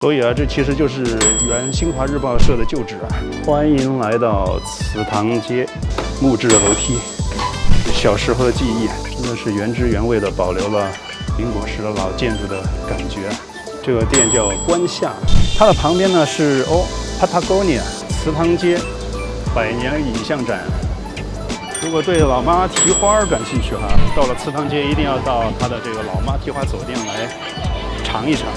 所以啊，这其实就是原新华日报社的旧址啊。欢迎来到祠堂街，木质的楼梯，小时候的记忆，真的是原汁原味的保留了民国时的老建筑的感觉。这个店叫关夏，它的旁边呢是Patagonia 祠堂街100年影像展。如果对老妈蹄花感兴趣哈，到了祠堂街一定要到它的这个老妈蹄花酒店来尝一尝。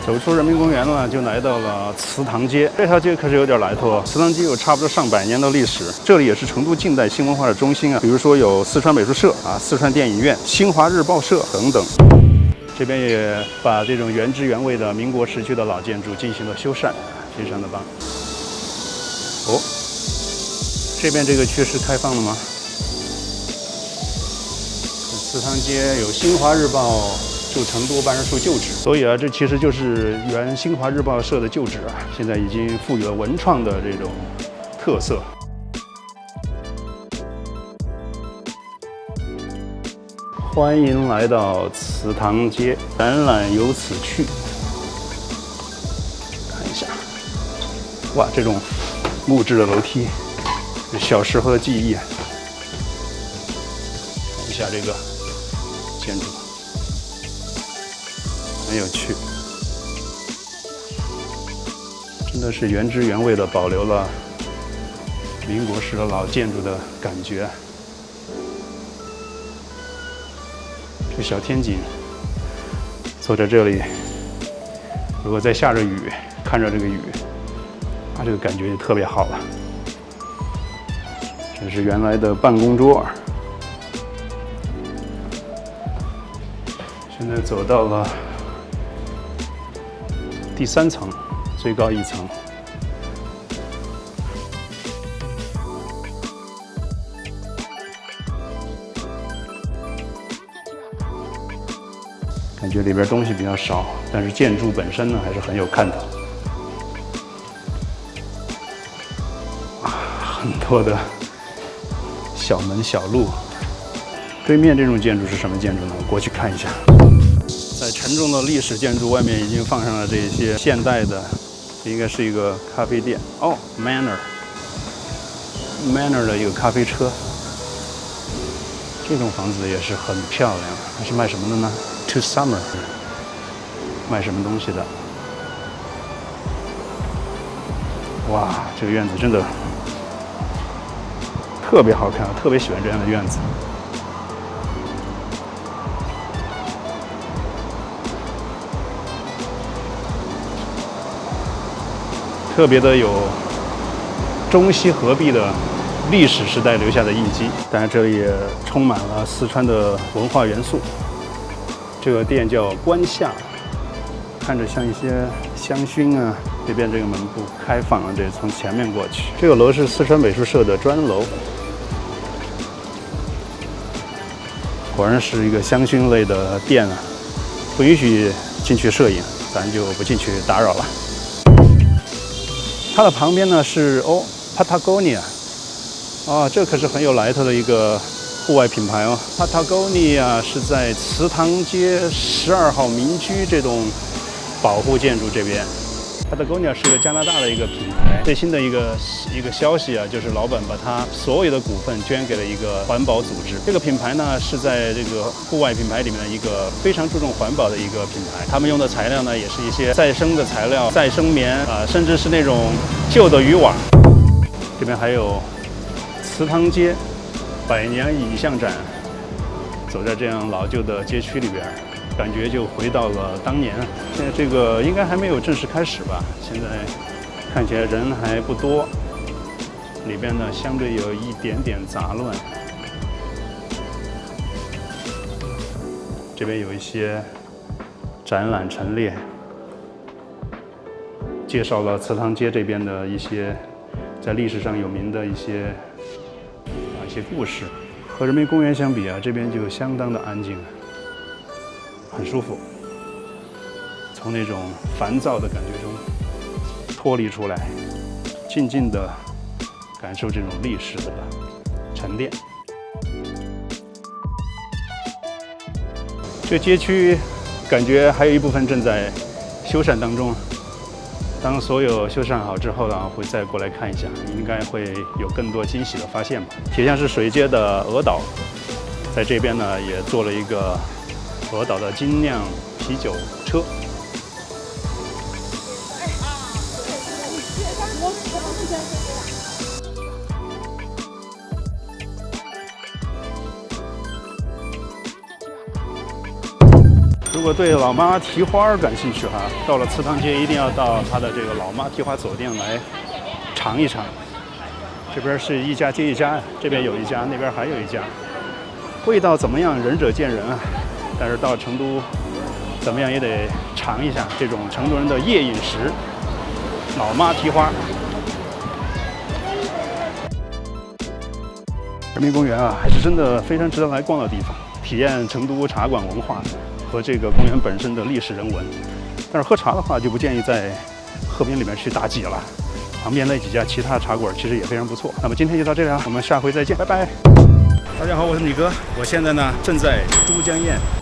走出人民公园呢，就来到了祠堂街。这条街可是有点来头，祠堂街有差不多上百年的历史，这里也是成都近代新文化的中心啊。比如说有四川美术社啊、四川电影院、新华日报社等等。这边也把这种原汁原味的民国时期的老建筑进行了修缮，非常的棒。哦，这边这个区是开放了吗？祠堂街有新华日报驻成都办事处旧址，所以啊，这其实就是原新华日报社的旧址啊，现在已经赋予了文创的这种特色。欢迎来到祠堂街，展览由此去。看一下，哇，这种木质的楼梯，小时候的记忆。看一下这个建筑。很有趣，真的是原汁原味的保留了民国时的老建筑的感觉。这小天井，坐在这里，如果在下着雨，看着这个雨，这个感觉就特别好了。这是原来的办公桌，现在走到了第3层，最高1层。感觉里边东西比较少，但是建筑本身呢还是很有看头。很多的小门小路。对面这种建筑是什么建筑呢？我过去看一下。在沉重的历史建筑外面已经放上了这些现代的，应该是一个咖啡店哦 ，Manor 的一个咖啡车。这栋房子也是很漂亮，它是卖什么的呢 ？To Summer， 卖什么东西的？哇，这个院子真的特别好看，我特别喜欢这样的院子。特别的有中西合璧的历史时代留下的印记，当然这里也充满了四川的文化元素。这个店叫关夏，看着像一些香薰啊。这边这个门不开放啊，这从前面过去。这个楼是四川美术社的专楼，果然是一个香薰类的店啊，不允许进去摄影，咱就不进去打扰了。它的旁边呢是Patagonia， 这可是很有来头的一个户外品牌哦。Patagonia 是在祠堂街12号民居这栋保护建筑这边。Patagonia 是个加拿大的一个品牌，最新的一个消息啊，就是老板把他所有的股份捐给了一个环保组织。这个品牌呢是在这个户外品牌里面的一个非常注重环保的一个品牌。他们用的材料呢也是一些再生的材料，再生棉甚至是那种旧的渔网。这边还有祠堂街100年影像展，走在这样老旧的街区里边，感觉就回到了当年。现在这个应该还没有正式开始吧，现在看起来人还不多，里边呢相对有一点点杂乱。这边有一些展览陈列，介绍了祠堂街这边的一些在历史上有名的一些故事。和人民公园相比啊，这边就相当的安静，很舒服，从那种烦躁的感觉中脱离出来，静静地感受这种历史的沉淀。这个街区感觉还有一部分正在修缮当中。当所有修缮好之后呢，会再过来看一下，应该会有更多惊喜的发现吧。铁匠是水街的鹅岛，在这边呢也做了一个鹅岛的精酿啤酒车。如果对老妈蹄花感兴趣哈，到了祠堂街一定要到它的这个老妈蹄花酒店来尝一尝。这边是一家接一家，这边有一家，那边还有一家，味道怎么样，仁者见仁啊。但是到成都，怎么样也得尝一下这种成都人的夜饮食——老妈蹄花。人民公园啊，还是真的非常值得来逛的地方，体验成都茶馆文化和这个公园本身的历史人文。但是喝茶的话，就不建议在河边里面去大挤了。旁边那几家其他茶馆其实也非常不错。那么今天就到这里了，我们下回再见，拜拜。大家好，我是李哥，我现在呢正在都江堰